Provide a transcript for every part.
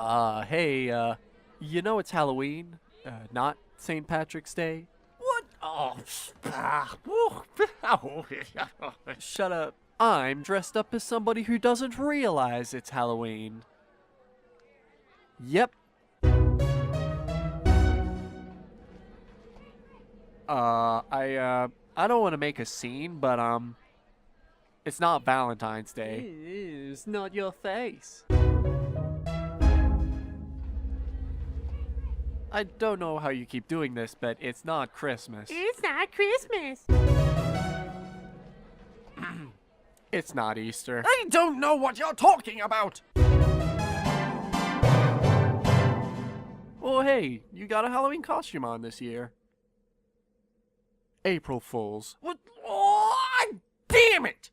Hey, you know it's Halloween, not St. Patrick's Day? What? Oh, Shut up. I'm dressed up as somebody who doesn't realize it's Halloween. Yep. I don't want to make a scene, but, it's not Valentine's Day. It's not your face. I don't know how you keep doing this, but it's not Christmas. It's not Christmas. It's not Easter. I don't know what you're talking about. Well, hey, you got a Halloween costume on this year. April Fools. What? Oh, damn it!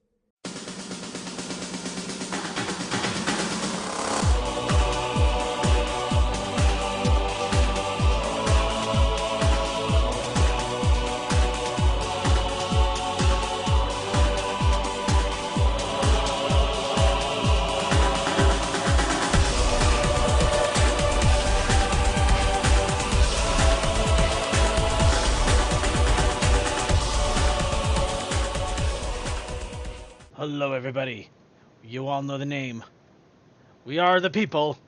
Hello, everybody. You all know the name. We are the people.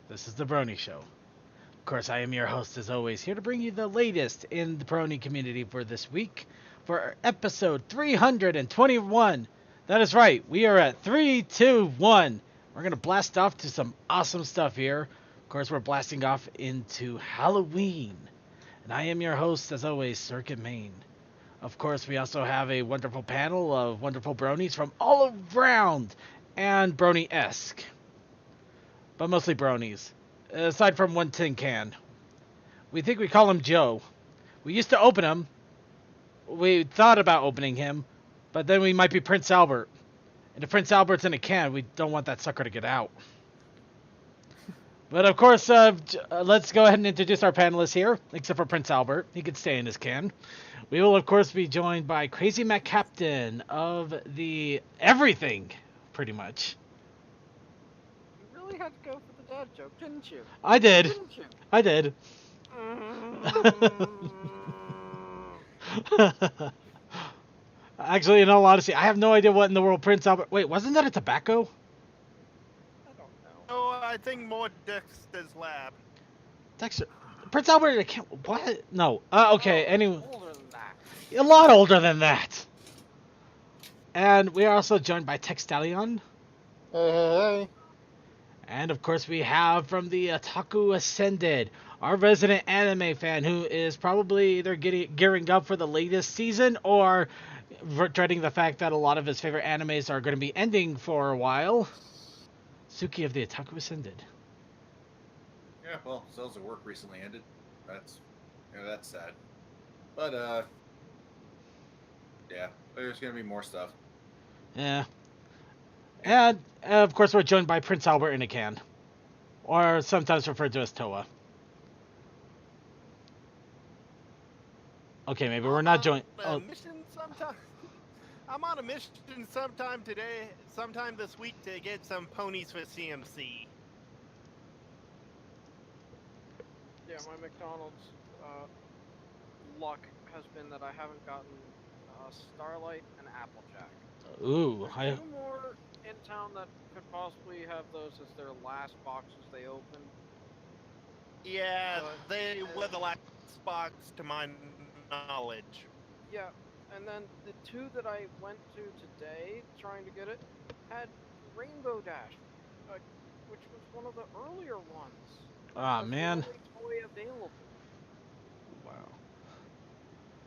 This is the Brony Show. Of course, I am your host, as always, here to bring you the latest in the Brony community for this week, for episode 321. That is right. We are at 321. We're going to blast off to some awesome stuff here. Of course, we're blasting off into Halloween. And I am your host, as always, Circuit Main. Of course, we also have a wonderful panel of wonderful bronies from all around, and brony-esque. But mostly bronies, aside from one tin can. We think we call him Joe. We used to open him. We thought about opening him, but then we might be Prince Albert. And if Prince Albert's in a can, we don't want that sucker to get out. But of course, let's go ahead and introduce our panelists here, except for Prince Albert. He could stay in his can. We will, of course, be joined by Crazy Matt Captain of the everything, pretty much. You really had to go for the dad joke, didn't you? I did. Didn't you? I did. Actually, in all honesty, I have no idea what in the world Prince Albert... Wait, wasn't that a tobacco? I don't know. Oh, I think more Dexter's Lab. Dexter... Prince Albert... I can't... What? No. Okay, anyway... Older than that. A lot older than that. And we are also joined by Textalion. Hey. And of course we have from the Otaku Ascended, our resident anime fan who is probably either gearing up for the latest season or dreading the fact that a lot of his favorite animes are going to be ending for a while. Suki of the Otaku Ascended. Yeah, well, sales at work recently ended. That's sad. But yeah, there's gonna be more stuff. Yeah. And of course we're joined by Prince Albert in a can, or sometimes referred to as Toa. Okay, maybe we're not joined. Oh. Mission sometime. I'm on a mission sometime this week to get some ponies for CMC. Yeah, my McDonald's luck has been that I haven't gotten Starlight and Applejack. Ooh, There's two more in town that could possibly have those as their last boxes they open. Yeah, they were the last box to my knowledge. Yeah, and then the two that I went to today trying to get it had Rainbow Dash, which was one of the earlier ones. Ah, man. Toy available. Wow.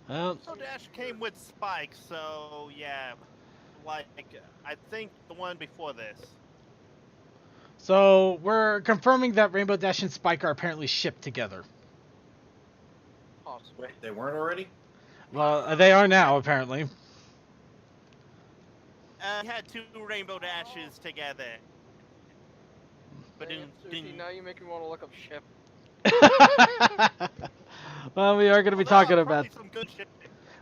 Well, So Dash came with Spike, so yeah, like I think the one before this. so we're confirming that Rainbow Dash and Spike are apparently shipped together. Possibly. Wait, they weren't already? Well, they are now, apparently. We had two Rainbow Dashes together. But Dang it, Suki, now you make me want to look up ship. Well, we are going to be talking about... probably some good shit.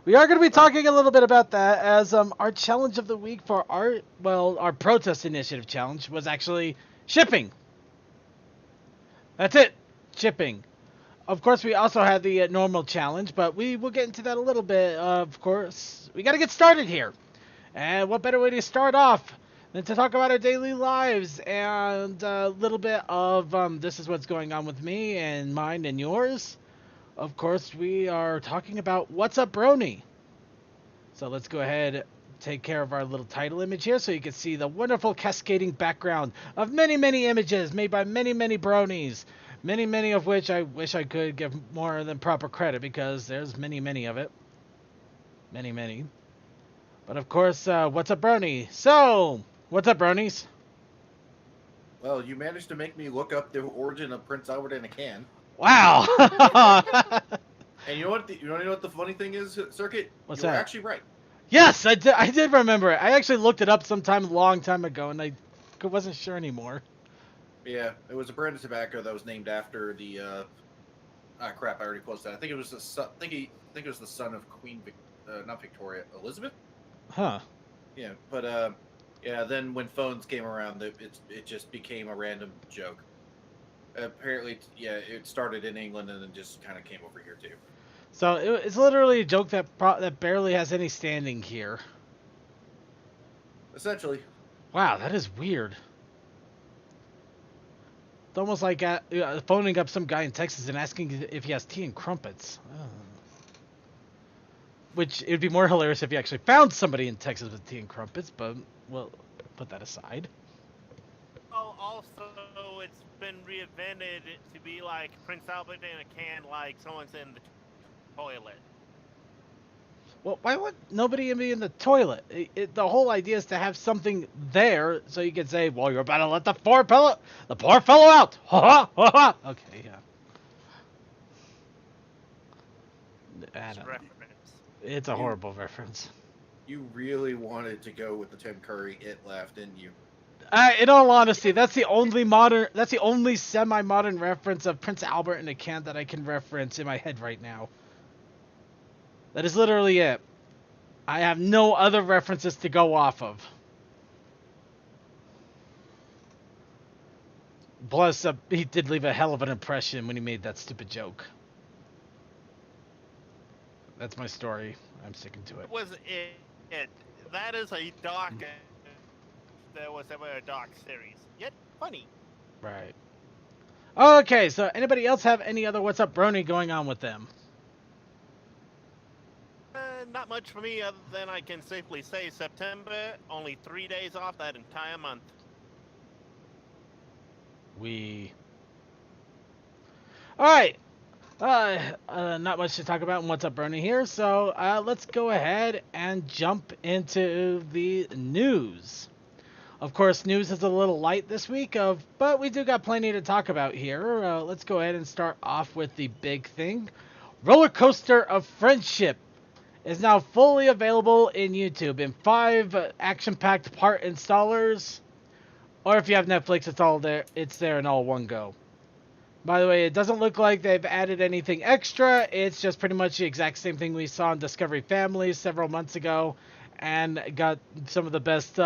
We are going to be talking a little bit about that as our challenge of the week for our protest initiative challenge was actually shipping. That's it. Shipping. Of course, we also had the normal challenge, but we will get into that a little bit. Of course, we got to get started here. And what better way to start off than to talk about our daily lives and a little bit of this is what's going on with me and mine and yours. Of course, we are talking about What's Up, Brony? So let's go ahead, take care of our little title image here so you can see the wonderful cascading background of many, many images made by many, many bronies. Many, many of which I wish I could give more than proper credit because there's many, many of it. Many, many. But of course, what's up, Brony? So, what's up, Bronies? Well, you managed to make me look up the origin of Prince Albert in a can. Wow! And you know what? You know what the funny thing is, Circuit? What's you were that? actually right. Yes, I did remember it. I actually looked it up sometime a long time ago, and I wasn't sure anymore. Yeah, it was a brand of tobacco that was named after the. Crap! I already closed that. I think it was the son. I think it was the son of Queen, not Victoria, Elizabeth. Huh. Yeah, but yeah. Then when phones came around, it just became a random joke. Apparently, yeah, it started in England and then just kind of came over here too. So it's literally a joke that barely has any standing here. Essentially. Wow, that is weird. It's almost like phoning up some guy in Texas and asking if he has tea and crumpets. Oh. Which, it would be more hilarious if you actually found somebody in Texas with tea and crumpets, but we'll put that aside. Oh, also, it's been reinvented to be like Prince Albert in a can, like someone's in the toilet. Well, why would nobody be in the toilet? The whole idea is to have something there so you can say, well, you're about to let the poor fellow out. Ha ha ha ha. Okay, yeah. I don't know. It's a horrible reference. You really wanted to go with the Tim Curry "It" laugh, didn't you? In all honesty, that's the only semi-modern reference of Prince Albert in a can that I can reference in my head right now. That is literally it. I have no other references to go off of. Plus, he did leave a hell of an impression when he made that stupid joke. That's my story. I'm sticking to it. Was it? That is a dark. There was ever a dark series. Yet funny. Right. Okay, so anybody else have any other What's Up, Brony going on with them? Not much for me other than I can safely say September, only 3 days off that entire month. Alright. Not much to talk about in What's Up, Brony here, so let's go ahead and jump into the news. Of course, news is a little light this week, but we do got plenty to talk about here. Let's go ahead and start off with the big thing. Roller Coaster of Friendship is now fully available in YouTube in 5 action-packed part installers. Or if you have Netflix, it's all there. It's there in all one go. By the way, it doesn't look like they've added anything extra. It's just pretty much the exact same thing we saw in Discovery Family several months ago. And got some of the best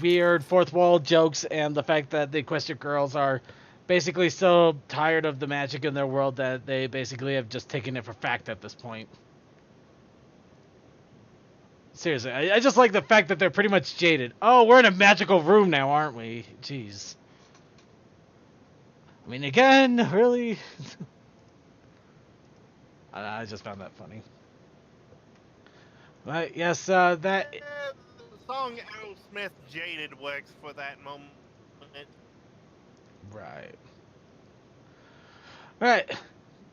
weird fourth wall jokes and the fact that the Equestria girls are basically so tired of the magic in their world that they basically have just taken it for fact at this point. Seriously, I just like the fact that they're pretty much jaded. Oh, we're in a magical room now, aren't we? Jeez. I mean, again, really? I just found that funny. But yes, that... The song Aerosmith Jaded works for that moment. Right. Alright.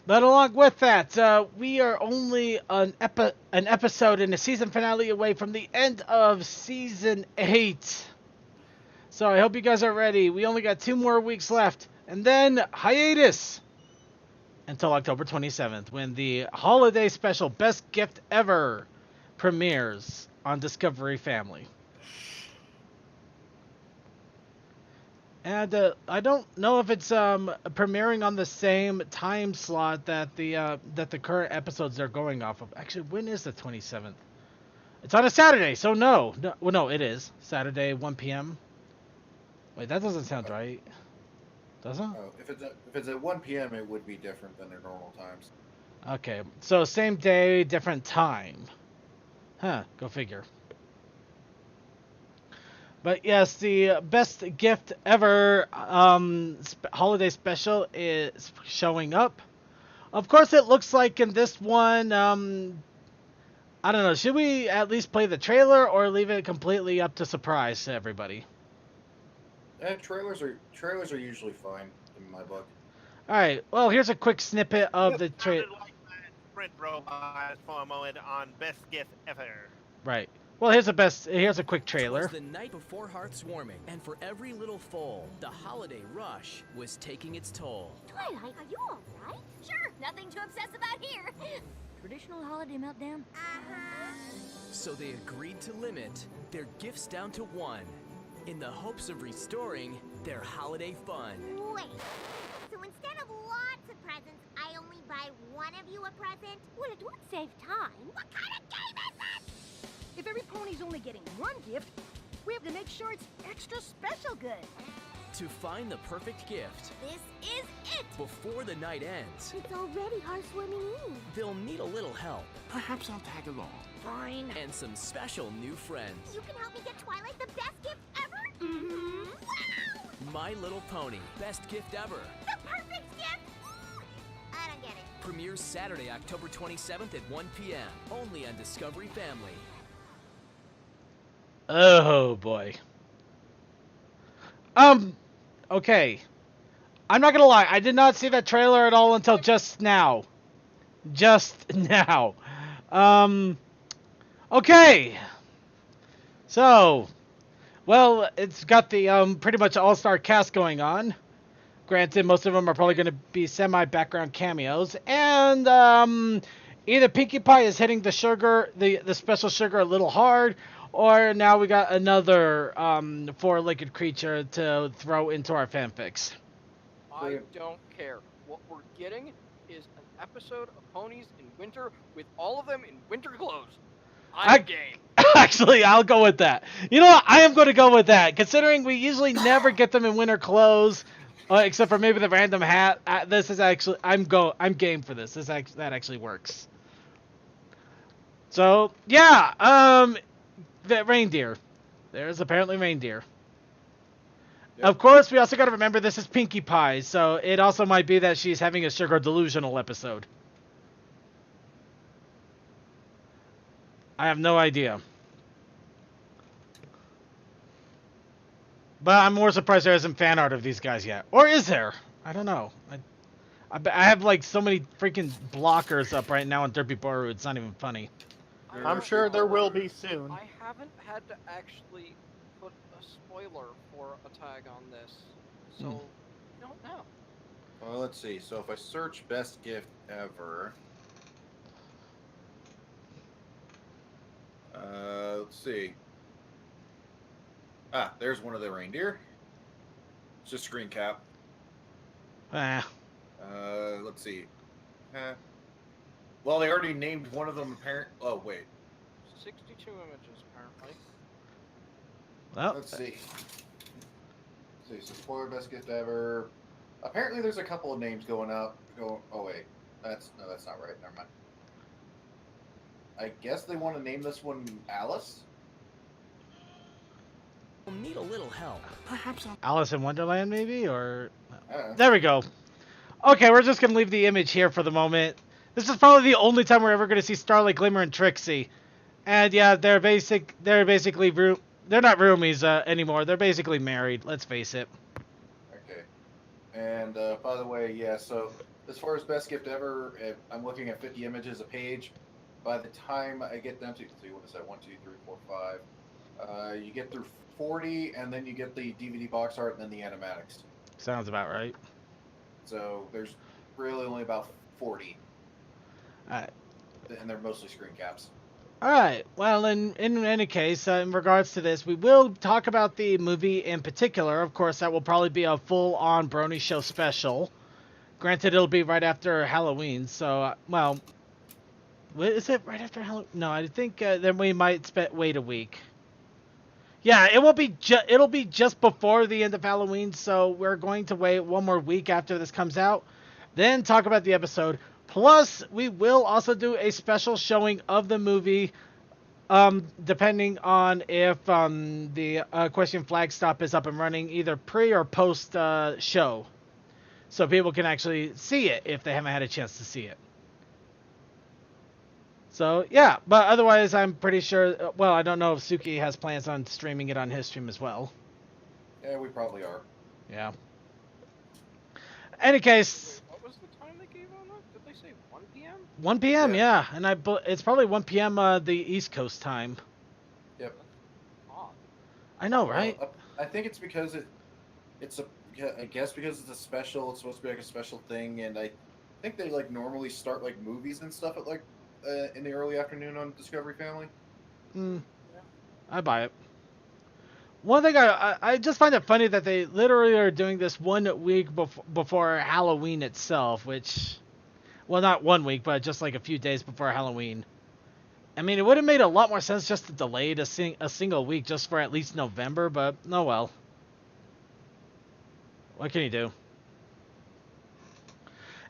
But along with that, we are only an episode and a season finale away from the end of Season 8. So I hope you guys are ready. We only got 2 more weeks left. And then hiatus until October 27th when the holiday special Best Gift Ever premieres on Discovery Family. And I don't know if it's premiering on the same time slot that the current episodes are going off of. Actually, when is the 27th? It's on a Saturday, so no. Well, no, it is Saturday 1 p.m. Wait, that doesn't sound right. Does it? Oh, if it's at 1 p.m., it would be different than their normal times. Okay, so same day, different time. Huh, go figure. But yes, the best gift ever holiday special is showing up. Of course, it looks like in this one, I don't know, should we at least play the trailer or leave it completely up to surprise to everybody? Trailers are usually fine in my book. Alright, well, here's a quick snippet of the trailer. Sounded like that sprint robot for a moment on Best Gift Ever. Right. Well, here's a quick trailer. It was the night before Hearts Warming, and for every little foal, the holiday rush was taking its toll. Twilight, are you all right? Sure, nothing to obsess about here. Traditional holiday meltdown? So they agreed to limit their gifts down to one, in the hopes of restoring their holiday fun. Wait, so instead of lots of presents, I only buy one of you a present? Well, it would save time. What kind of game is this? If every pony's only getting one gift, we have to make sure it's extra special good. To find the perfect gift This is it! before the night ends, It's already housewarming Eve. they'll need a little help Perhaps I'll tag along. Fine. and some special new friends. You can help me get Twilight the best gift ever? Mm-hmm. Wow! My Little Pony, best gift ever. The perfect gift! Ooh, I don't get it. Premieres Saturday, October 27th at 1 p.m. Only on Discovery Family. Oh boy. Okay. I'm not gonna lie, I did not see that trailer at all until just now. Just now. Okay. So, well, it's got the pretty much all-star cast going on. Granted, most of them are probably going to be semi-background cameos, and either Pinkie Pie is hitting the special sugar a little hard, or now we got another four-legged creature to throw into our fanfics. I don't care. What we're getting is an episode of Ponies in Winter with all of them in winter clothes. I'm game. Actually, I'll go with that. You know what? I am going to go with that, considering we usually never get them in winter clothes, except for maybe the random hat. This is actually I'm game for this. That actually works. So yeah, the reindeer. There's apparently reindeer. Yep. Of course, we also got to remember this is Pinkie Pie, so it also might be that she's having a sugar delusional episode. I have no idea. But I'm more surprised there isn't fan art of these guys yet. Or is there? I don't know. I have like so many freaking blockers up right now on Derpy Boru, it's not even funny. I'm sure there will be soon. I haven't had to actually put a spoiler for a tag on this, so I don't know. Well, let's see. So if I search best gift ever, let's see. Ah, there's one of the reindeer. It's just screen cap. Let's see. Well, they already named one of them. Oh wait. 62 images apparently. Well, Let's see. Let's see. So spoiler best gift ever. Apparently, there's a couple of names going up. Oh wait, that's not right. Never mind. I guess they want to name this one Alice. We'll need a little help. Perhaps I'll... Alice in Wonderland, maybe? Or I don't know. there we go. Okay, we're just going to leave the image here for the moment. This is probably the only time we're ever going to see Starlight, Glimmer, and Trixie. And yeah, they're basically they're not roomies anymore. They're basically married, let's face it. Okay. And by the way, yeah, so as far as best gift ever, I'm looking at 50 images a page. By the time I get down to, let's see, what is that? 1, 2, 3, 4, 5. You get through 40, and then you get the DVD box art and then the animatics. Sounds about right. So there's really only about 40. Alright. And they're mostly screen caps. Alright, well, in any case, in regards to this, we will talk about the movie in particular. Of course, that will probably be a full-on Brony Show special. Granted, it'll be right after Halloween, so, well... Is it right after Halloween? No, I think then we might wait a week. Yeah, it will be. It'll be just before the end of Halloween, so we're going to wait one more week after this comes out, then talk about the episode. Plus, we will also do a special showing of the movie, depending on if the Question Flag Stop is up and running, either pre or post show, so people can actually see it if they haven't had a chance to see it. So, yeah, but otherwise, I'm pretty sure. Well, I don't know if Suki has plans on streaming it on his stream as well. Yeah, we probably are. Yeah. Any case. Wait, what was the time they gave on that? Did they say 1 p.m.? 1 p.m. Yeah. Yeah, and it's probably 1 p.m. The East Coast time. Yep. Odd. I know, right? Well, I think it's because I guess because it's a special. It's supposed to be like a special thing, and I think they like normally start like movies and stuff at like in the early afternoon on Discovery Family. I buy it. One thing I just find it funny that they literally are doing this 1 week before Halloween itself, which, well, not 1 week, but just like a few days before Halloween. I mean, it would have made a lot more sense just to delay it a single week just for at least November, but no, well. What can you do?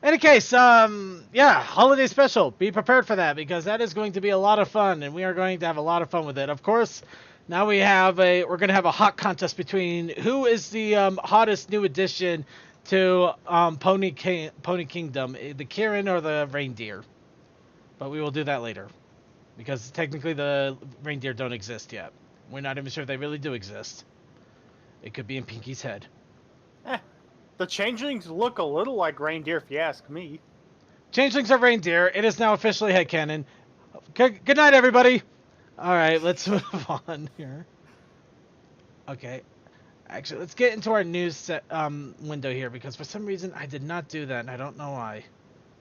Any case, yeah, holiday special. Be prepared for that because that is going to be a lot of fun, and we are going to have a lot of fun with it. Of course, now we're going to have a hot contest between who is the hottest new addition to Pony Kingdom, the Kieran or the reindeer. But we will do that later because technically the reindeer don't exist yet. We're not even sure if they really do exist. It could be in Pinky's head. The changelings look a little like reindeer, if you ask me. Changelings are reindeer. It is now officially headcanon. Good night, everybody. All right, let's move on here. Okay. Actually, let's get into our news window here because for some reason I did not do that, and I don't know why.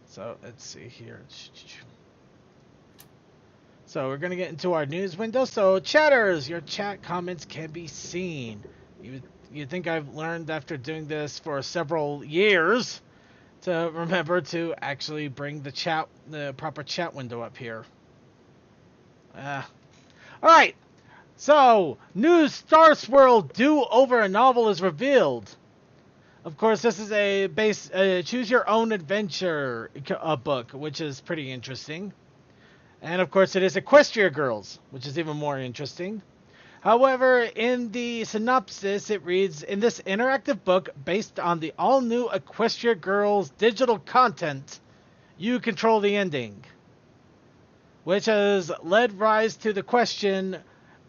So let's see here. So we're going to get into our news window. So chatters, your chat comments can be seen. You'd think I've learned after doing this for several years to remember to actually bring the proper chat window up here. Alright, so new Star Swirl Do-Over novel is revealed. Of course, this is a choose your own adventure book, which is pretty interesting. And of course, it is Equestria Girls, which is even more interesting. However, in the synopsis, it reads, in this interactive book based on the all-new Equestria Girls digital content, you control the ending. Which has led rise to the question,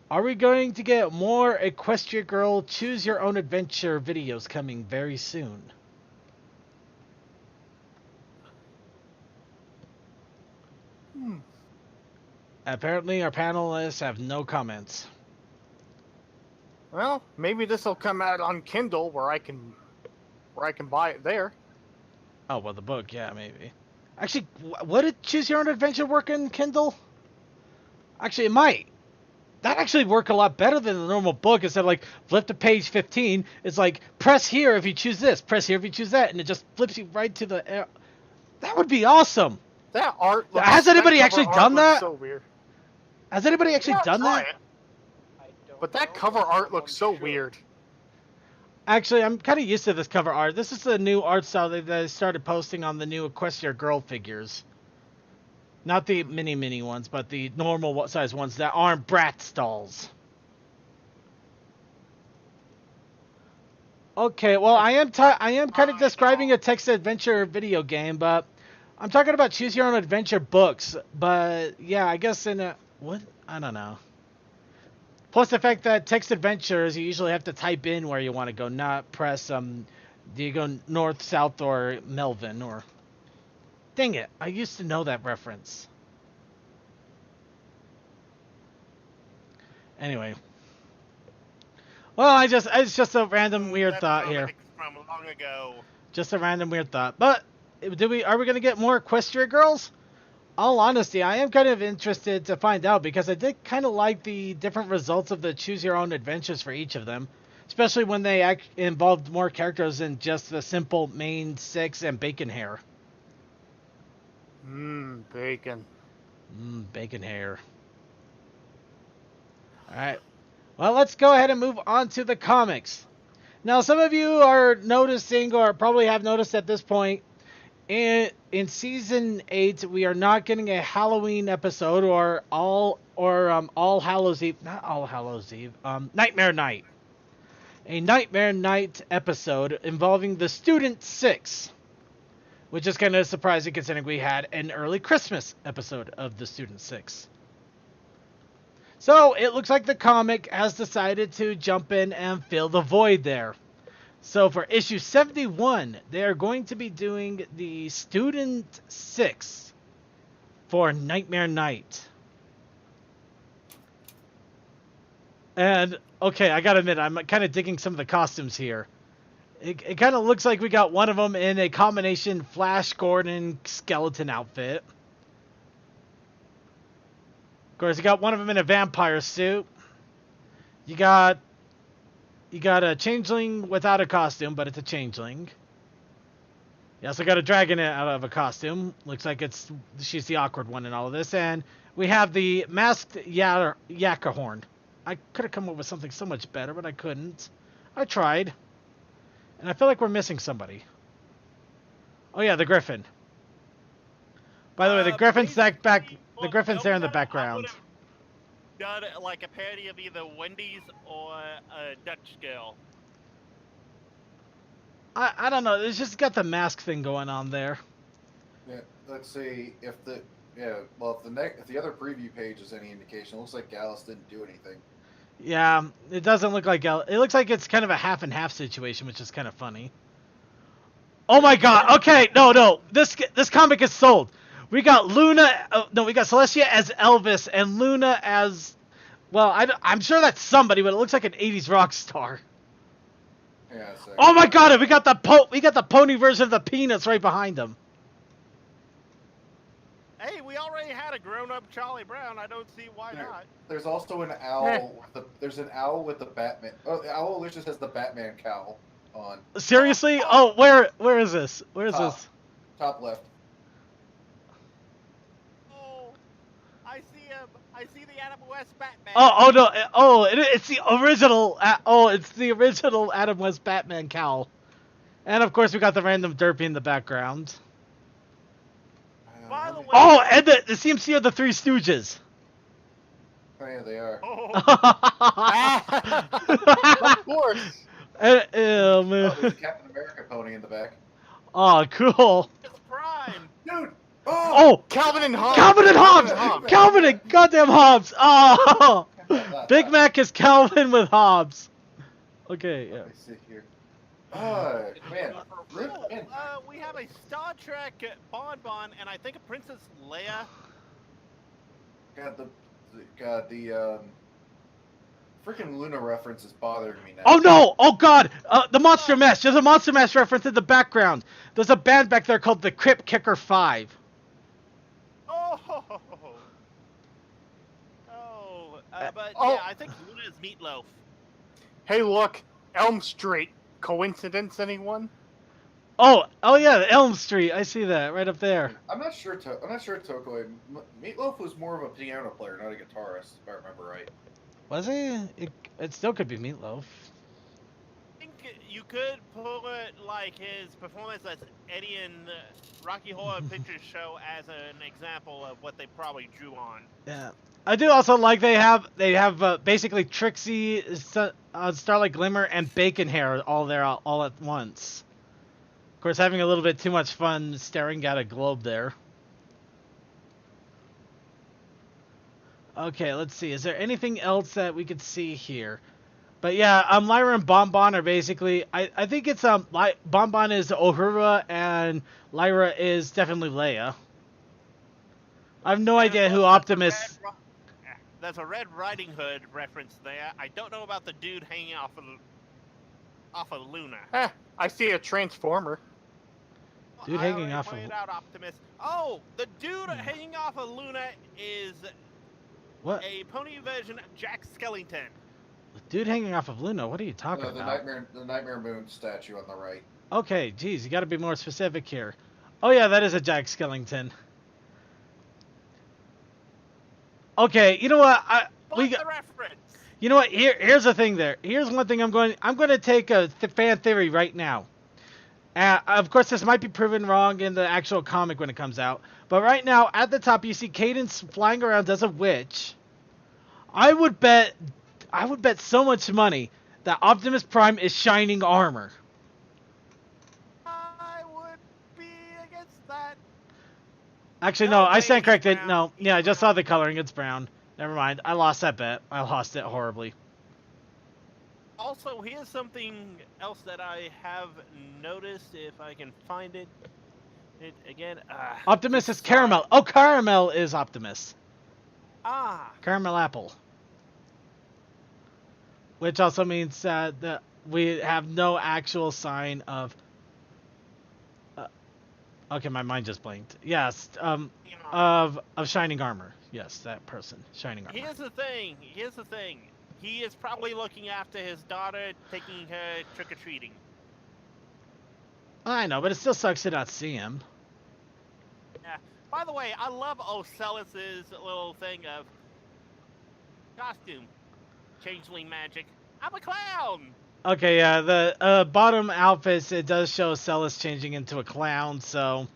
are we going to get more Equestria Girl Choose Your Own Adventure videos coming very soon? Apparently, our panelists have no comments. Well, maybe this will come out on Kindle where I can buy it there. Oh, well, the book, yeah, maybe. Actually, would it Choose Your Own Adventure work in Kindle? Actually, it might. That actually work a lot better than the normal book. Instead of like, flip to page 15, it's like, press here if you choose this, press here if you choose that, and it just flips you right to the... That would be awesome! That art looks... Has anybody actually done that? So weird. Has anybody actually done that? But that cover art looks so weird. Actually, I'm kind of used to this cover art. This is the new art style that they started posting on the new Equestria Girl figures. Not the mini ones, but the normal size ones that aren't Bratz dolls. Okay, well, I am kind of describing a text adventure video game, but I'm talking about Choose Your Own Adventure books. But yeah, I guess in a what? I don't know. Plus the fact that text adventures, you usually have to type in where you want to go, not press, do you go north, south, or Melvin, or... Dang it, I used to know that reference. Anyway. Well, it's just a random weird thought here. From long ago. Just a random weird thought. But, are we going to get more Equestria Girls? All honesty, I am kind of interested to find out because I did kind of like the different results of the Choose Your Own Adventures for each of them. Especially when they involved more characters than just the simple main 6 and bacon hair. Bacon. Bacon hair. Alright. Well, let's go ahead and move on to the comics. Now, some of you are noticing, or probably have noticed at this point, in season 8, we are not getting a Halloween episode or All Hallows Eve, not All Hallows Eve, Nightmare Night. A Nightmare Night episode involving the Student 6, which is kind of surprising considering we had an early Christmas episode of the Student 6. So it looks like the comic has decided to jump in and fill the void there. So for issue 71, they are going to be doing the Student 6 for Nightmare Night. And, okay, I gotta admit, I'm kind of digging some of the costumes here. It kind of looks like we got one of them in a combination Flash Gordon skeleton outfit. Of course, you got one of them in a vampire suit. You got a changeling without a costume, but it's a changeling. You also got a dragon out of a costume. Looks like she's the awkward one in all of this. And we have the masked Yakahorn. I could have come up with something so much better, but I couldn't. I tried. And I feel like we're missing somebody. Oh yeah, the Griffin. By the way, the Griffin's the Griffin's there in the background. Done like a parody of either Wendy's or a Dutch girl. I don't know. It's just got the mask thing going on there. Yeah, let's see if if the other preview page is any indication. It looks like Gallus didn't do anything. Yeah, it doesn't look like it looks like it's kind of a half and half situation, which is kind of funny. Oh my God! Okay, no, this comic is sold. We got we got Celestia as Elvis and Luna as, well, I'm sure that's somebody, but it looks like an 80s rock star. Yeah. Oh my God! We got the pony version of the Peanuts right behind them. Hey, we already had a grown-up Charlie Brown. I don't see why not. There's also an owl. There's an owl with the Batman. Oh, the owl just has the Batman cowl on. Seriously? Oh, where is this? Where is this? Top left. Oh, I see him. I see the Adam West Batman. Oh no! Oh, it's the original. It's the original Adam West Batman cowl. And of course, we got the random derpy in the background. By the way, Oh, and the CMC of the Three Stooges. Oh yeah, they are. Of course. Man. Oh, there's a Captain America pony in the back. Oh, cool. it's Prime. Dude. Oh, Calvin and Hobbes. Calvin and Hobbes. Calvin and goddamn Hobbes. Oh, Big Mac is Calvin with Hobbes. Okay, yeah. Let me see here. Oh man. We have a Star Trek bonbon, and I think a Princess Leia. God, the freaking Luna reference is bothering me now. Oh no! Oh God! The Monster Mash. There's a Monster Mash reference in the background. There's a band back there called the Crypt Kicker 5. But yeah, I think Luna is Meatloaf. Hey, look, Elm Street. Coincidence, anyone? Oh yeah, Elm Street. I see that right up there. I'm not sure, Toko. Meatloaf was more of a piano player, not a guitarist, if I remember right. Was he? It still could be Meatloaf. I think you could pull it like his performance as Eddie in the Rocky Horror Picture Show as an example of what they probably drew on. Yeah. I do also like they have basically Trixie, Starlight Glimmer, and Bacon Hair all there all at once. Of course, having a little bit too much fun staring at a globe there. Okay, let's see. Is there anything else that we could see here? But yeah, Lyra and Bonbon are basically. I think it's Bonbon is Uhura and Lyra is definitely Leia. I have no idea who Optimus. There's a Red Riding Hood reference there. I don't know about the dude hanging off of Luna. I see a transformer. Dude hanging off of. Out Optimus. Oh, the dude hanging off of Luna is what? A pony version of Jack Skellington. The dude hanging off of Luna. What are you talking about? The Nightmare Moon statue on the right. Okay, geez, you got to be more specific here. Oh yeah, that is a Jack Skellington. Okay, you know what? The reference. You know what? Here's the thing. Here's one thing I'm going to take a fan theory right now. Of course, this might be proven wrong in the actual comic when it comes out. But right now, at the top, you see Cadence flying around as a witch. I would bet so much money that Optimus Prime is shining armor. I would be against that. Actually, No no, I way, stand he's corrected. brown. No, He's yeah, I just saw brown. the coloring. It's brown. Never mind. I lost that bet. I lost it horribly. Also, here's something else that I have noticed. If I can find it, Optimus just is Caramel. Oh, Caramel is Optimus. Ah, Caramel Apple. Which also means that we have no actual sign of... okay, my mind just blinked. Yes, of Shining Armor. Yes, that person. Shining Armor. Here's the thing. He is probably looking after his daughter, taking her trick-or-treating. I know, but it still sucks to not see him. Yeah. By the way, I love Ocelus's little thing of costume. Changeling magic. I'm a clown! Okay, yeah, the bottom outfits, it does show Celis changing into a clown, so...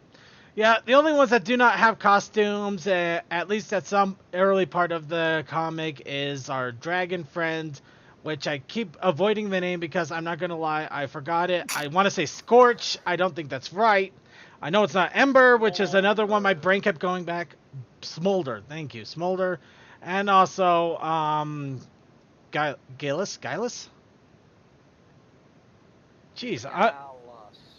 Yeah, the only ones that do not have costumes, at least at some early part of the comic, is our dragon friend, which I keep avoiding the name because I'm not going to lie, I forgot it. I want to say Scorch. I don't think that's right. I know it's not Ember, which is another one my brain kept going back. Smolder, thank you, Smolder. And also, Gillis? Jeez,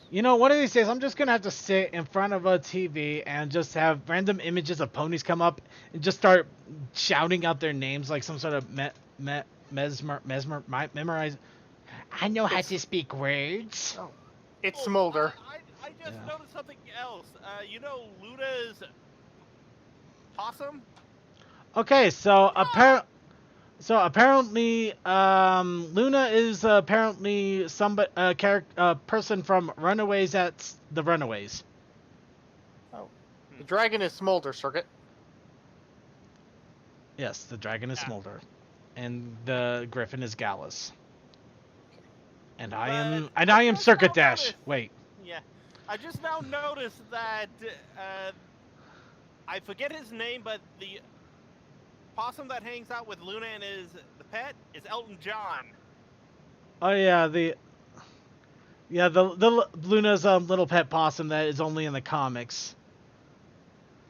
you know, one of these days I'm just going to have to sit in front of a TV and just have random images of ponies come up and just start shouting out their names like some sort of memorize. I know how to speak words. Oh, it's Smolder. I just noticed something else. You know Luna's possum? Okay, so apparently, Luna is apparently a person from Runaways at the Runaways. Oh, the dragon is Smolder, Circuit. Yes, the dragon is Smolder, and the griffin is Gallus. And I am Circuit Dash. Wait. Yeah, I just now noticed that I forget his name, but the possum that hangs out with Luna and the pet is Elton John. Oh yeah, the Luna's little pet possum that is only in the comics.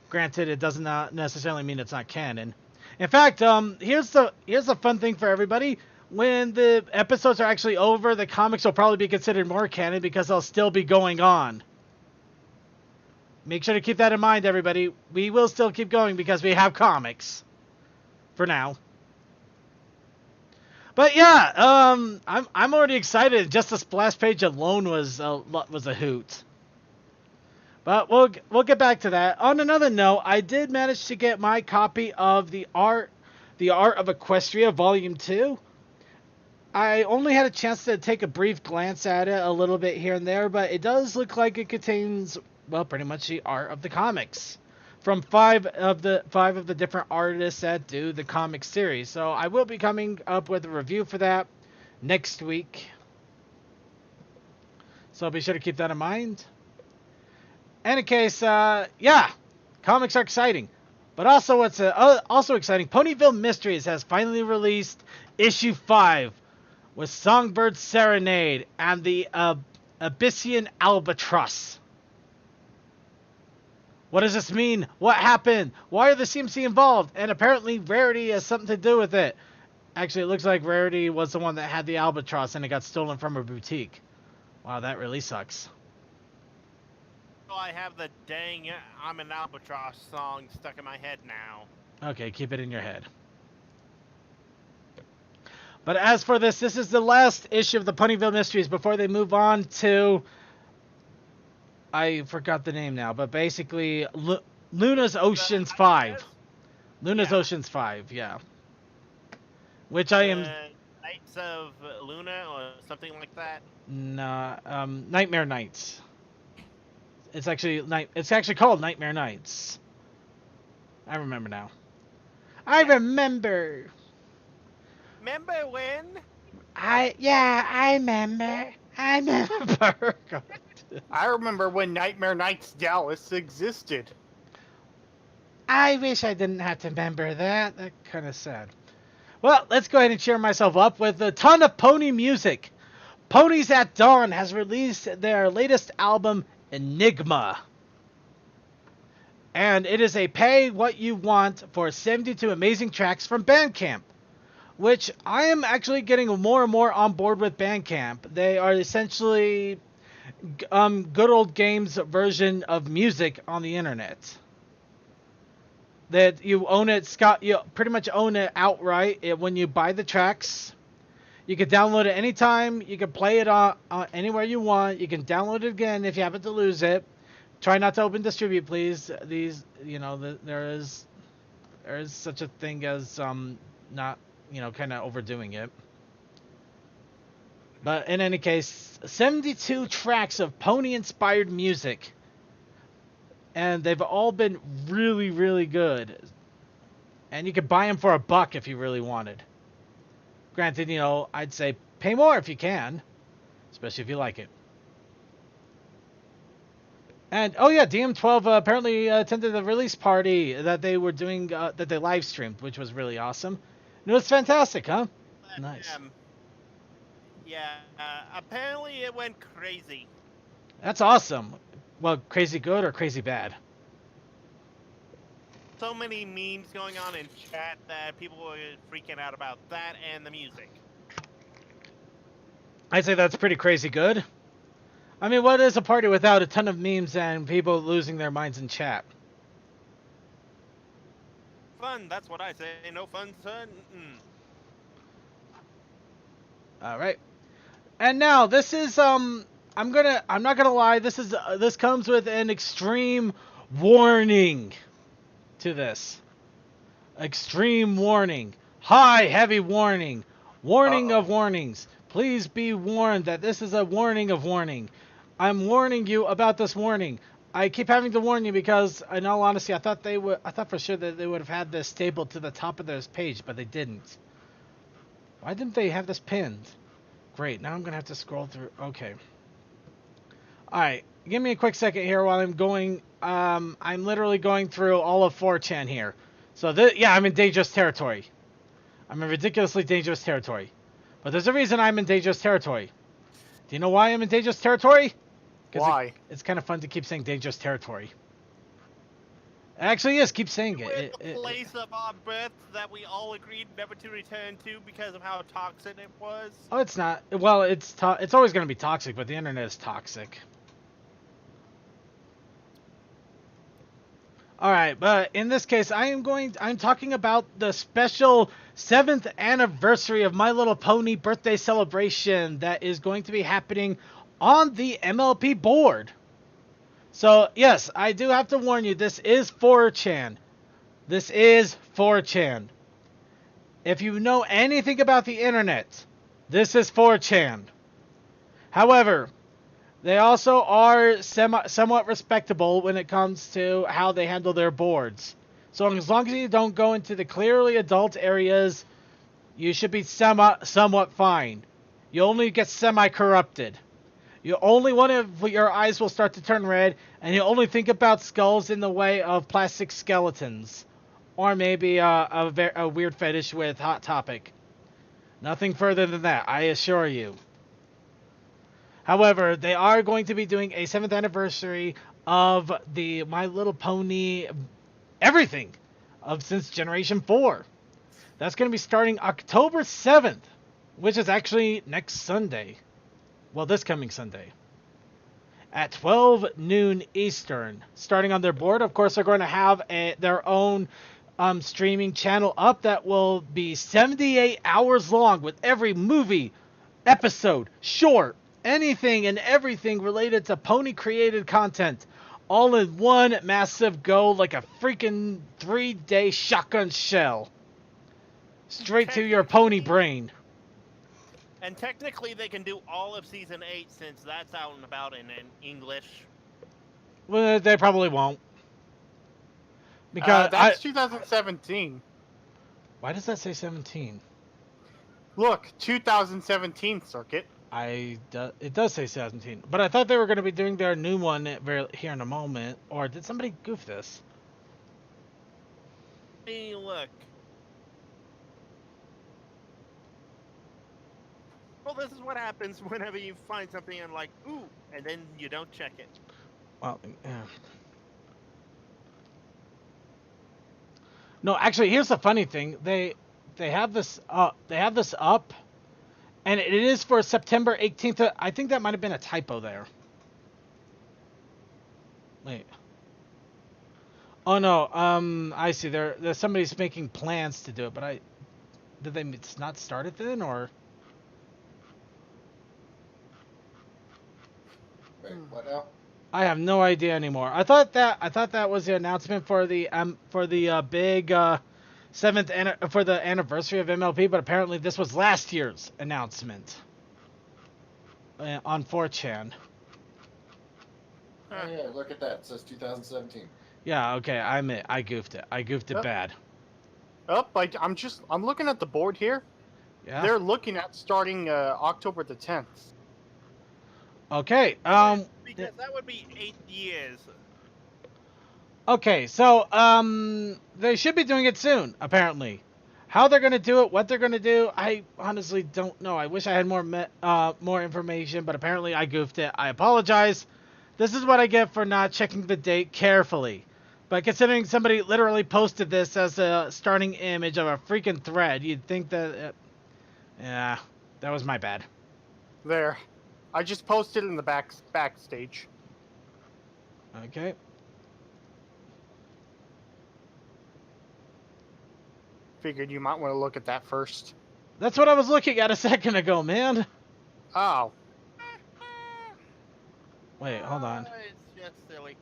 Granted, it does not necessarily mean it's not canon. In fact, here's the fun thing for everybody. When the episodes are actually over, the comics will probably be considered more canon because they'll still be going on. Make sure to keep that in mind, everybody. We will still keep going because we have comics. For now. But yeah, I'm already excited. Just the splash page alone was a hoot. But we'll get back to that. On another note, I did manage to get my copy of the Art of Equestria Volume 2. I only had a chance to take a brief glance at it a little bit here and there, but it does look like it contains, well, pretty much the art of the comics from five of the different artists that do the comic series. So I will be coming up with a review for that next week. So be sure to keep that in mind. In any case, yeah, comics are exciting. But also what's also exciting, Ponyville Mysteries has finally released issue 5 with Songbird Serenade and the Abyssian Albatross. What does this mean? What happened? Why are the CMC involved? And apparently Rarity has something to do with it. Actually, it looks like Rarity was the one that had the Albatross and it got stolen from her boutique. Wow, that really sucks. I have the dang I'm an Albatross song stuck in my head now. Okay, keep it in your head. But as for this is the last issue of the Ponyville Mysteries before they move on to... I forgot the name now, but basically Luna's Oceans 5. Luna's Oceans 5, yeah. Which I am... Nights of Luna or something like that? Nah, Nightmare Nights. It's actually called Nightmare Nights. I remember now. I remember. Remember when? I remember. I remember. I remember when Nightmare Nights Dallas existed. I wish I didn't have to remember that. That kind of sad. Well, let's go ahead and cheer myself up with a ton of pony music. Ponies at Dawn has released their latest album, Enigma. And it is a pay what you want for 72 amazing tracks from Bandcamp, which I am actually getting more and more on board with Bandcamp. They are essentially good old games version of music on the internet. That you own it, Scott. You pretty much own it outright when you buy the tracks. You can download it anytime. You can play it anywhere you want. You can download it again if you happen to lose it. Try not to open distribute, please. These, there is such a thing as not, kind of overdoing it. But in any case, 72 tracks of pony-inspired music. And they've all been really, really good. And you could buy them for $1 if you really wanted. Granted, I'd say pay more if you can. Especially if you like it. And, oh yeah, DM12 apparently attended the release party that they were doing, that they live streamed, which was really awesome. And it was fantastic, huh? Nice. Yeah, apparently it went crazy. That's awesome. Well, crazy good or crazy bad? So many memes going on in chat that people were freaking out about that and the music. I'd say that's pretty crazy good. I mean, what is a party without a ton of memes and people losing their minds in chat? Fun, that's what I say. No fun, son. All right. And now this is I'm not gonna lie. This comes with an extreme warning to this. Extreme warning. High, heavy warning. Warning of warnings. Please be warned that this is a warning of warning. I'm warning you about this warning. I keep having to warn you because, in all honesty, I thought for sure that they would have had this stapled to the top of this page, but they didn't. Why didn't they have this pinned? Great. Now I'm gonna have to scroll through. Okay. All right. Give me a quick second here while I'm going. I'm literally going through all of 4chan here. So I'm in dangerous territory. I'm in ridiculously dangerous territory. But there's a reason I'm in dangerous territory. Do you know why I'm in dangerous territory? Why? It's kind of fun to keep saying dangerous territory. It actually is. Keep saying it. The place of our birth that we all agreed never to return to because of how toxic it was. Oh, it's not. Well, it's always going to be toxic, but the internet is toxic. Alright, but in this case, I'm talking about the special 7th anniversary of My Little Pony birthday celebration that is going to be happening on the MLP board. So, yes, I do have to warn you, this is 4chan. This is 4chan. If you know anything about the internet, this is 4chan. However, they also are somewhat respectable when it comes to how they handle their boards. So as long as you don't go into the clearly adult areas, you should be somewhat fine. You only get semi-corrupted. You only your eyes will start to turn red, and you only think about skulls in the way of plastic skeletons. Or maybe a weird fetish with Hot Topic. Nothing further than that, I assure you. However, they are going to be doing a 7th anniversary of the My Little Pony everything since Generation 4. That's going to be starting October 7th, which is actually next Sunday. Well, this coming Sunday. At 12 noon Eastern. Starting on their board, of course, they're going to have their own streaming channel up that will be 78 hours long with every movie, episode, short, anything and everything related to pony created content all in one massive go like a freaking 3-day shotgun shell straight to your pony brain. And technically they can do all of season 8 since that's out and about in English. Well, they probably won't, because that's 2017. Why does that say 17? Look, 2017 circuit. It does say 17, but I thought they were going to be doing their new one here in a moment. Or did somebody goof this? Hey, look. Well, this is what happens whenever you find something and like, ooh, and then you don't check it. Well, yeah. No, actually, here's the funny thing. They have this up. And it is for September 18th. I think that might have been a typo there. Wait. Oh no. I see. There's somebody's making plans to do it, but did they not start it then, or? Wait, what now? I have no idea anymore. I thought that was the announcement for the big for the anniversary of MLP, but apparently this was last year's announcement on 4chan. Oh, yeah, look at that. It says 2017. Yeah, okay, I goofed it. I goofed it bad. I'm looking at the board here. Yeah. They're looking at starting October the 10th. Okay. Because that would be 8 years. Okay, so they should be doing it soon, apparently. How they're gonna do it, what they're gonna do, I honestly don't know. I wish I had more information, but apparently I goofed it. I apologize. This is what I get for not checking the date carefully. But considering somebody literally posted this as a starting image of a freaking thread, you'd think that... yeah, that was my bad. There. I just posted in the backstage. Okay. Figured you might want to look at that first. That's what I was looking at a second ago, man. Oh. Wait, hold on. It's just silly.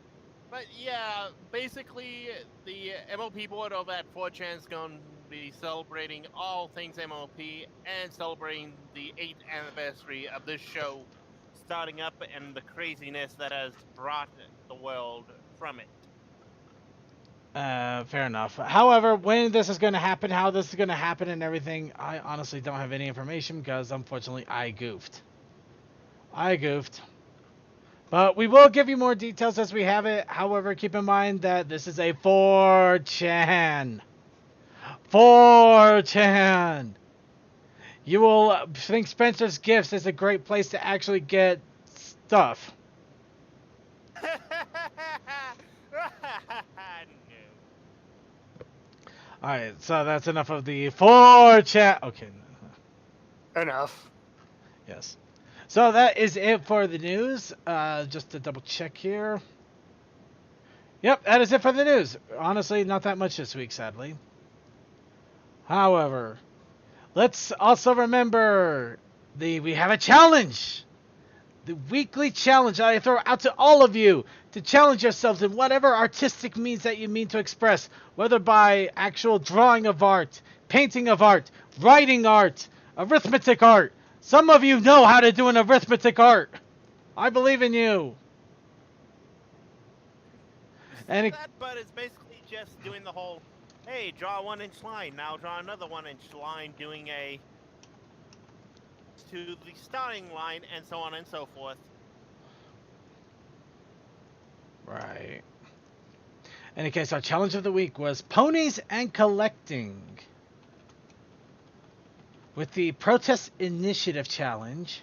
But yeah, basically, the MLP board over at 4chan is going to be celebrating all things MLP and celebrating the 8th anniversary of this show starting up and the craziness that has brought the world from it. Fair enough. However, when this is going to happen, how this is going to happen and everything, I honestly don't have any information because, unfortunately, I goofed. But we will give you more details as we have it. However, keep in mind that this is a 4chan. 4chan! You will think Spencer's Gifts is a great place to actually get stuff. Alright, so that's enough of the 4chan. Okay. Enough. Yes. So that is it for the news. Just to double check here. Yep, that is it for the news. Honestly, not that much this week, sadly. However, let's also remember we have a challenge. The weekly challenge I throw out to all of you to challenge yourselves in whatever artistic means that you mean to express, whether by actual drawing of art, painting of art, writing art, arithmetic art. Some of you know how to do an arithmetic art. I believe in you. And but it's basically just doing the whole, hey, draw a 1-inch line, now draw another 1-inch line, doing a to the starting line, and so on and so forth. Right. In any case, our challenge of the week was ponies and collecting. With the Protest Initiative Challenge,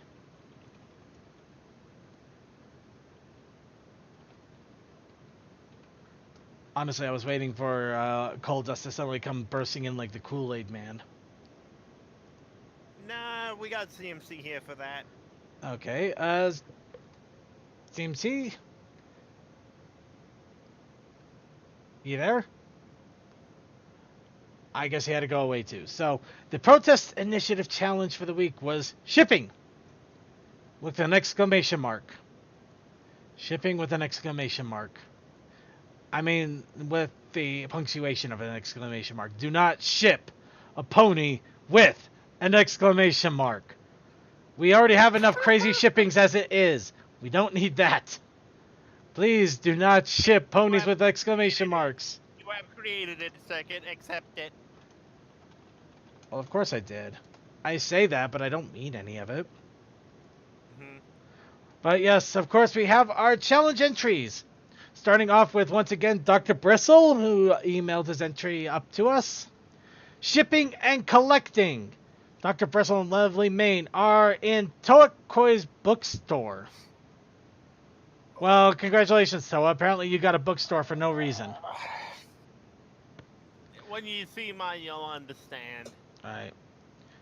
honestly, I was waiting for Cold Dust to suddenly come bursting in like the Kool-Aid Man. Nah, we got CMC here for that. Okay, CMC? You there? I guess he had to go away too. So, the Protest Initiative Challenge for the week was shipping with an exclamation mark. Shipping with an exclamation mark. I mean, with the punctuation of an exclamation mark. Do not ship a pony with an exclamation mark. We already have enough crazy shippings as it is. We don't need that. Please do not ship ponies with exclamation marks. You have created it, second, accept it. Well, of course I did. I say that, but I don't mean any of it. Hmm. But yes, of course, we have our challenge entries. Starting off with, once again, Dr. Bristle, who emailed his entry up to us. Shipping and collecting. Dr. Bristle and Lovely Maine are in Toakoi's bookstore. Well, congratulations, Toa. Apparently you got a bookstore for no reason. When you see mine, you'll understand. Alright.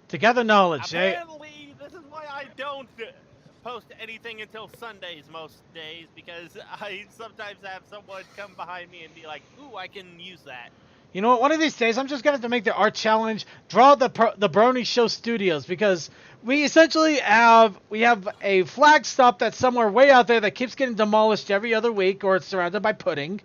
To gather knowledge, eh? Apparently, this is why I don't post anything until Sundays most days, because I sometimes have someone come behind me and be like, ooh, I can use that. You know what? One of these days, I'm just going to have to make the art challenge, draw the Brony Show Studios, because we essentially have a flag stop that's somewhere way out there that keeps getting demolished every other week, or it's surrounded by pudding.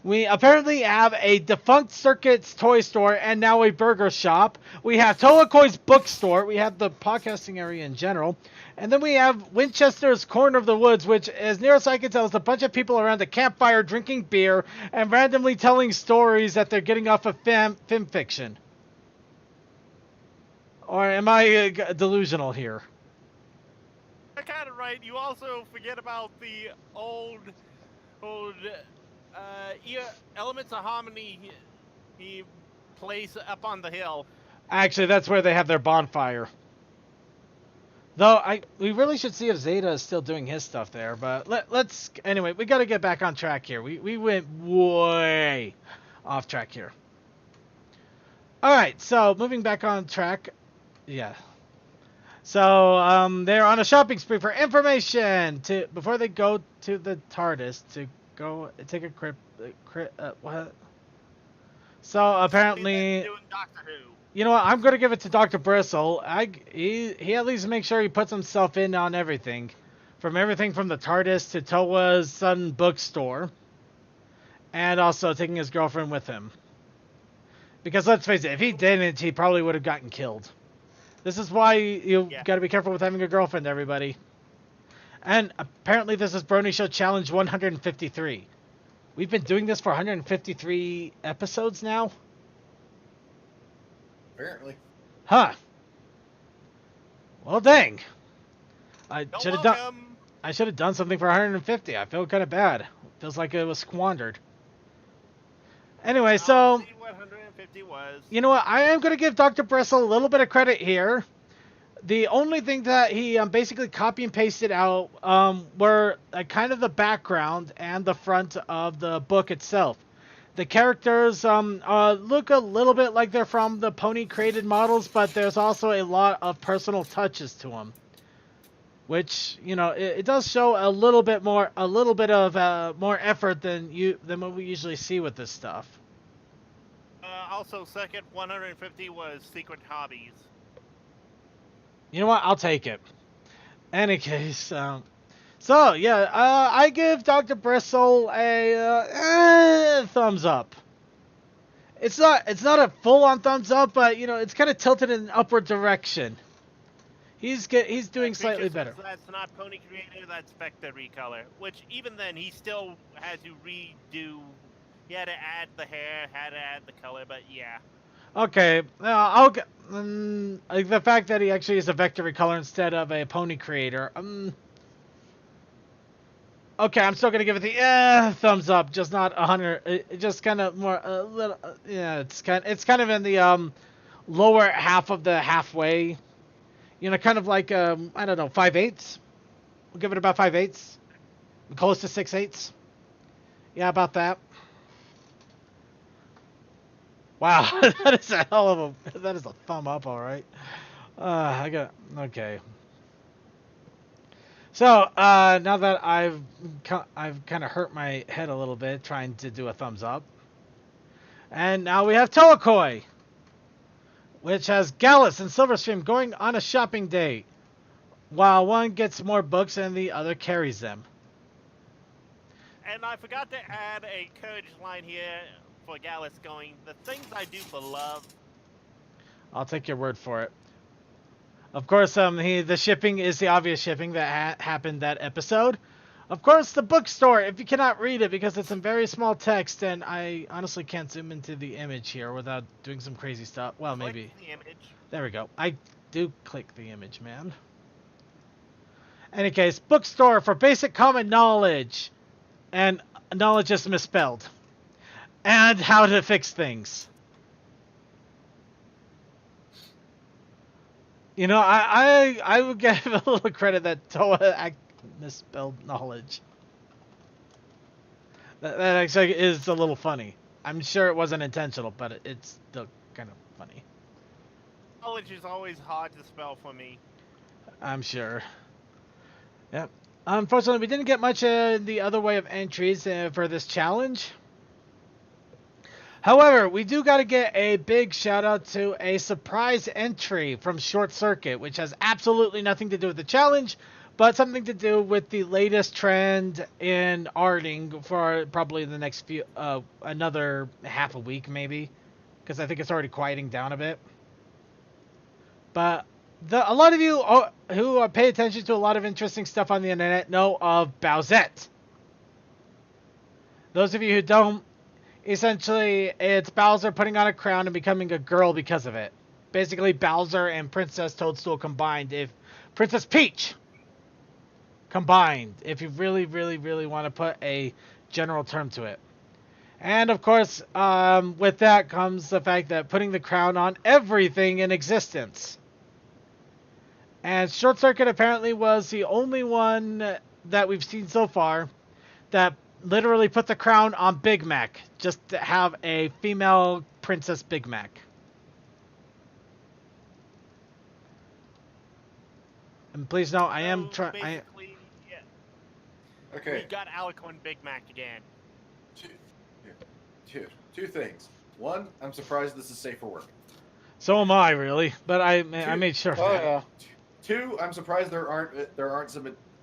We apparently have a defunct Circuits toy store and now a burger shop. We have Toakoi's bookstore. We have the podcasting area in general. And then we have Winchester's Corner of the Woods, which, as near as I can tell, is a bunch of people around a campfire drinking beer and randomly telling stories that they're getting off of film fiction. Or am I delusional here? You're kind of right. You also forget about the old Elements of Harmony he place up on the hill. Actually, that's where they have their bonfire. Though we really should see if Zeta is still doing his stuff there, but let's anyway, we got to get back on track here. We went way off track here. All right, so moving back on track. Yeah. So they're on a shopping spree for information before they go to the TARDIS to go take a what? So apparently, Doing Doctor Who. you know what? I'm gonna give it to Dr. Bristle. He at least makes sure he puts himself in on everything, from the TARDIS to Towa's Sun bookstore, and also taking his girlfriend with him. Because let's face it, if he didn't, he probably would have gotten killed. This is why you got to be careful with having a girlfriend, everybody. And apparently this is Brony Show Challenge 153. We've been doing this for 153 episodes now? Apparently. Huh. Well, dang. I should have done something for 150. I feel kind of bad. Feels like it was squandered. Anyway, so See what 150 was. you know what? I am going to give Dr. Bristle a little bit of credit here. The only thing that he basically copy and pasted out were kind of the background and the front of the book itself. The characters look a little bit like they're from the Pony created models, but there's also a lot of personal touches to them, which, you know, it does show a little bit of more effort than what we usually see with this stuff. Also, second 150 was Secret Hobbies. You know what? I'll take it. Any case, so yeah, I give Dr. Bristle a thumbs up. It's not a full-on thumbs up, but you know, it's kind of tilted in an upward direction. He's doing slightly better. That's not Pony Creator, that's Vector Recolor. Which even then, he still had to redo. He had to add the hair, had to add the color, but yeah. Okay, I'll get like the fact that he actually is a Vector Recolor instead of a Pony Creator. Okay, I'm still gonna give it the thumbs up, just not 100. It just kind of more a little. Yeah, it's kind of in the lower half of the halfway. You know, kind of like I don't know, 5/8. We'll give it about 5/8. Close to 6/8. Yeah, about that. Wow, that is a hell of that is a thumb up, all right. Okay. So now that I've kind of hurt my head a little bit trying to do a thumbs up, and now we have Toakoi, which has Gallus and Silverstream going on a shopping date, while one gets more books and the other carries them. And I forgot to add a courage line here for Gallus going, the things I do for love. I'll take your word for it. Of course, the shipping is the obvious shipping that happened that episode. Of course, the bookstore, if you cannot read it because it's in very small text, and I honestly can't zoom into the image here without doing some crazy stuff. Well, maybe. The image. There we go. do click the image, man. Any case, bookstore for basic common knowledge. And knowledge is misspelled. And how to fix things. You know, I would give a little credit that Toa misspelled knowledge. That actually is a little funny. I'm sure it wasn't intentional, but it's still kind of funny. Knowledge is always hard to spell for me. I'm sure. Yep. Unfortunately, we didn't get much in the other way of entries for this challenge. However, we do got to get a big shout out to a surprise entry from Short Circuit, which has absolutely nothing to do with the challenge, but something to do with the latest trend in arting for probably the next few, another half a week maybe, because I think it's already quieting down a bit. But a lot of you who pay attention to a lot of interesting stuff on the internet know of Bowsette. Those of you who don't, essentially, it's Bowser putting on a crown and becoming a girl because of it. Basically, Bowser and Princess Toadstool combined. If Princess Peach combined, if you really, really, really want to put a general term to it. And, of course, with that comes the fact that putting the crown on everything in existence. And Short Circuit apparently was the only one that we've seen so far that literally put the crown on Big Mac, just to have a female Princess Big Mac. And please note, I am trying. Basically, yeah. Okay. We got Alicorn Big Mac again. Two things. One, I'm surprised this is safe for work. So am I, really, but I made sure. Oh yeah. Two, I'm surprised there aren't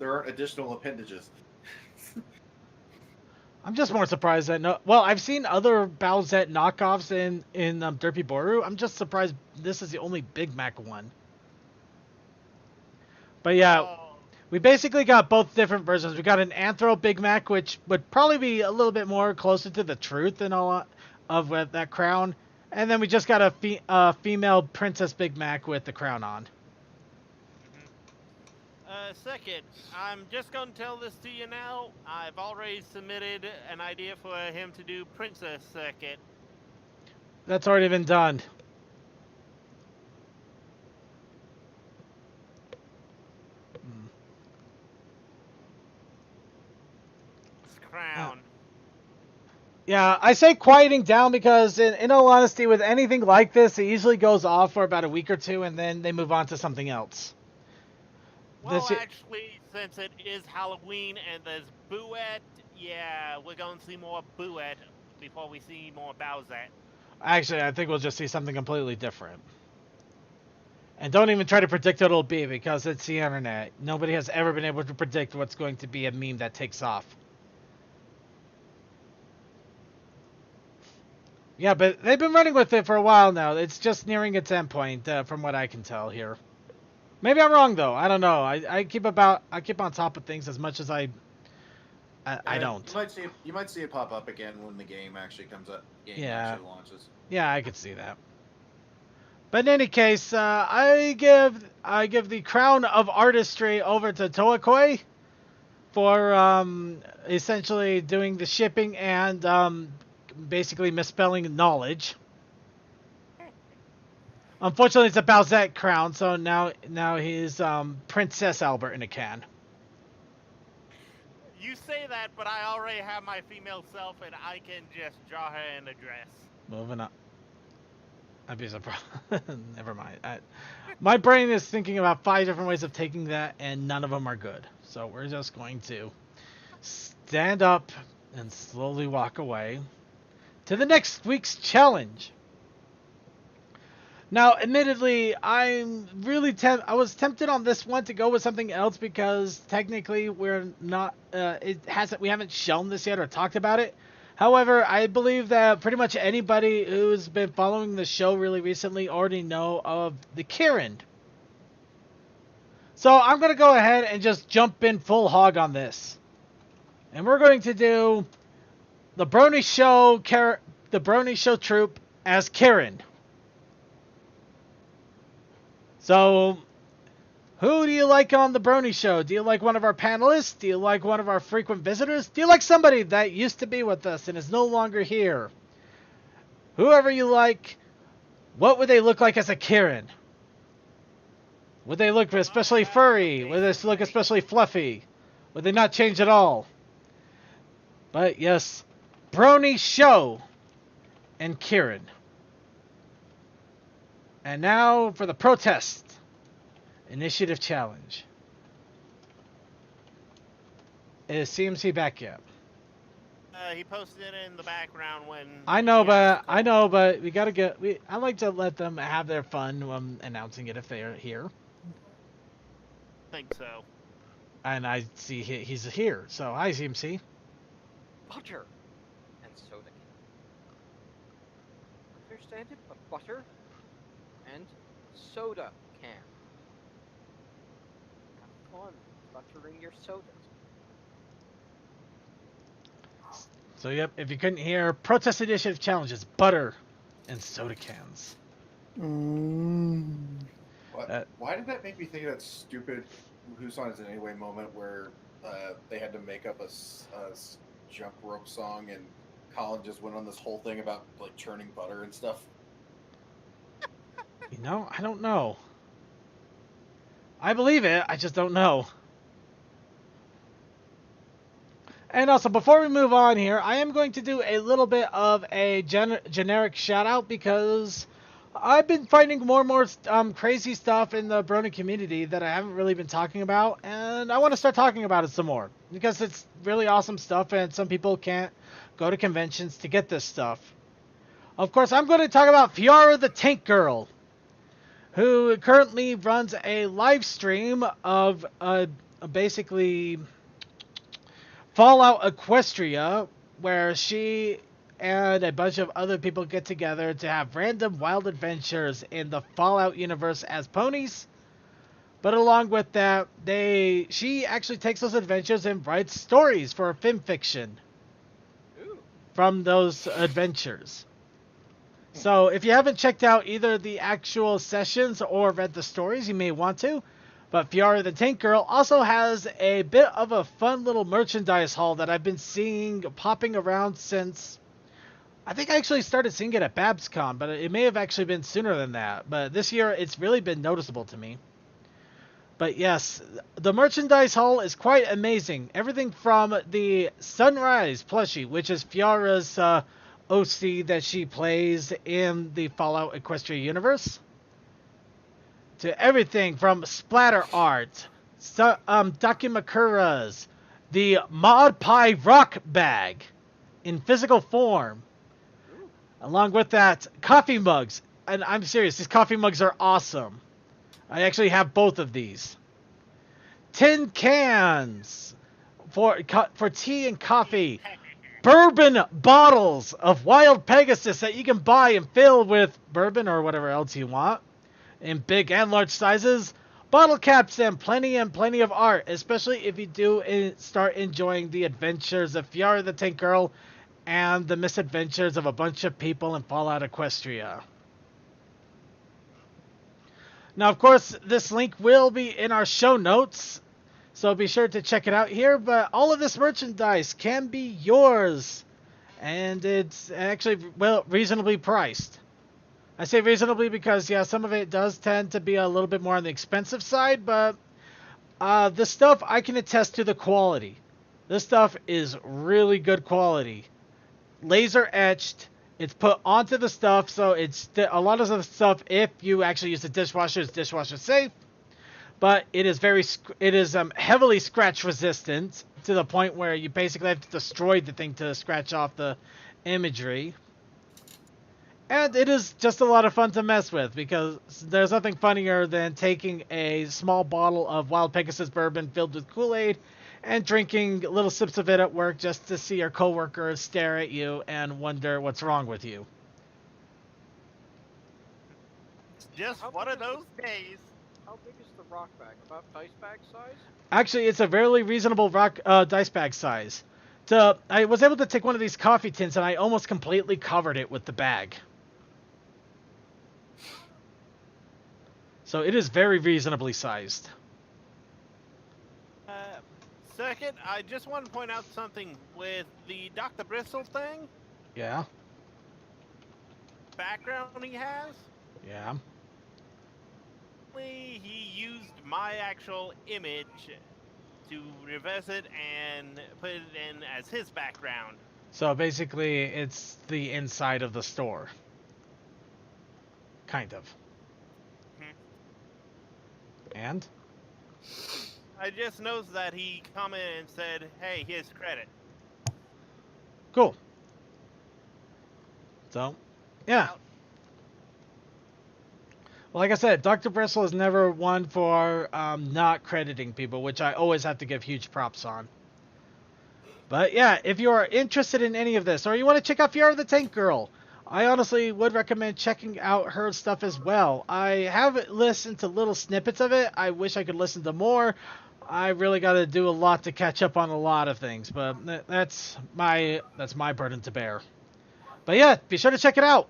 additional appendages. I'm just more surprised that no. Well, I've seen other Bowsette knockoffs in Derpy Boru. I'm just surprised this is the only Big Mac one. But yeah, we basically got both different versions. We got an Anthro Big Mac, which would probably be a little bit more closer to the truth and all of that crown, and then we just got a female Princess Big Mac with the crown on. Second, I'm just going to tell this to you now. I've already submitted an idea for him to do Princess Circuit. That's already been done. Crown. Yeah, I say quieting down because, in all honesty, with anything like this, it usually goes off for about a week or two, and then they move on to something else. Well, actually, since it is Halloween and there's Booette, yeah, we're going to see more Booette before we see more Bowsette. Actually, I think we'll just see something completely different. And don't even try to predict what it'll be, because it's the internet. Nobody has ever been able to predict what's going to be a meme that takes off. Yeah, but they've been running with it for a while now. It's just nearing its endpoint, from what I can tell here. Maybe I'm wrong though. I don't know. I keep on top of things as much as I don't. You might see it pop up again when the game actually comes up. Actually launches. Yeah, I could see that. But in any case, I give the crown of artistry over to Toakoi for essentially doing the shipping and basically misspelling knowledge. Unfortunately, it's a Bowsette crown, so now he's Princess Albert in a can. You say that, but I already have my female self, and I can just draw her in a dress. Moving up. I'd be surprised. Never mind. My brain is thinking about 5 different ways of taking that, and none of them are good. So we're just going to stand up and slowly walk away to the next week's challenge. Now, admittedly, I'm really I was tempted on this one to go with something else because technically we're not we haven't shown this yet or talked about it. However, I believe that pretty much anybody who's been following the show really recently already know of the Kirin. So I'm going to go ahead and just jump in full hog on this. And we're going to do the Brony Show troupe as Kirin. So, who do you like on the Brony Show? Do you like one of our panelists? Do you like one of our frequent visitors? Do you like somebody that used to be with us and is no longer here? Whoever you like, what would they look like as a Kieran? Would they look especially furry? Would they look especially fluffy? Would they not change at all? But yes, Brony Show and Kieran. And now for the protest initiative challenge. Is CMC back yet? He posted it in the background when. I know, but we gotta get. I like to let them have their fun when announcing it if they are here. I think so. And I see he's here, so hi CMC. Butter and soda can. Understand it, but butter and soda can. Have fun buttering your sodas. So yep, if you couldn't hear, protest initiative challenges butter and soda cans. Why did that make me think of that stupid "Whose Line Is It Anyway" moment where they had to make up a jump rope song and Colin just went on this whole thing about like churning butter and stuff? You know, I don't know. I believe it, I just don't know. And also, before we move on here, I am going to do a little bit of a generic shout-out because I've been finding more and more crazy stuff in the Brony community that I haven't really been talking about, and I want to start talking about it some more because it's really awesome stuff, and some people can't go to conventions to get this stuff. Of course, I'm going to talk about Fiora the Tank Girl, who currently runs a live stream of basically Fallout Equestria, where she and a bunch of other people get together to have random wild adventures in the Fallout universe as ponies. But along with that, she actually takes those adventures and writes stories for fan fiction from those adventures. So if you haven't checked out either the actual sessions or read the stories, you may want to. But Fiora the Tank Girl also has a bit of a fun little merchandise haul that I've been seeing popping around since... I think I actually started seeing it at BabsCon, but it may have actually been sooner than that. But this year, it's really been noticeable to me. But yes, the merchandise haul is quite amazing. Everything from the Sunrise plushie, which is Fiora's OC that she plays in the Fallout Equestria universe, to everything from splatter art, Dakimakura's, the Mod Pie Rock Bag in physical form. Along with that, coffee mugs. And I'm serious, these coffee mugs are awesome. I actually have both of these. Tin cans for tea and coffee. Bourbon bottles of Wild Pegasus that you can buy and fill with bourbon or whatever else you want, in big and large sizes, bottle caps, and plenty of art, especially if you do start enjoying the adventures of Fiora the Tank Girl and the misadventures of a bunch of people in Fallout Equestria. Now, of course, this link will be in our show notes, so be sure to check it out here, but all of this merchandise can be yours, and it's actually, well, reasonably priced. I say reasonably because, yeah, some of it does tend to be a little bit more on the expensive side, but the stuff, I can attest to the quality. This stuff is really good quality. Laser etched. It's put onto the stuff, so it's a lot of the stuff, if you actually use the dishwasher, it's dishwasher safe. But it is heavily scratch resistant to the point where you basically have to destroy the thing to scratch off the imagery. And it is just a lot of fun to mess with, because there's nothing funnier than taking a small bottle of Wild Pegasus bourbon filled with Kool-Aid and drinking little sips of it at work just to see your coworkers stare at you and wonder what's wrong with you. It's just one of those days. How big is the rock bag? About dice bag size? Actually, it's a very reasonable dice bag size. I was able to take one of these coffee tins and I almost completely covered it with the bag. So it is very reasonably sized. Second, I just want to point out something with the Dr. Bristol thing. Yeah. Background he has. Yeah. He used my actual image to reverse it and put it in as his background. So basically, it's the inside of the store. Kind of. And? I just noticed that he commented and said, hey, here's credit. Cool. So, yeah. Well, like I said, Dr. Bristle is never one for not crediting people, which I always have to give huge props on. But yeah, if you are interested in any of this, or you want to check out Fiora the Tank Girl, I honestly would recommend checking out her stuff as well. I have listened to little snippets of it. I wish I could listen to more. I really got to do a lot to catch up on a lot of things, but that's my burden to bear. But yeah, be sure to check it out.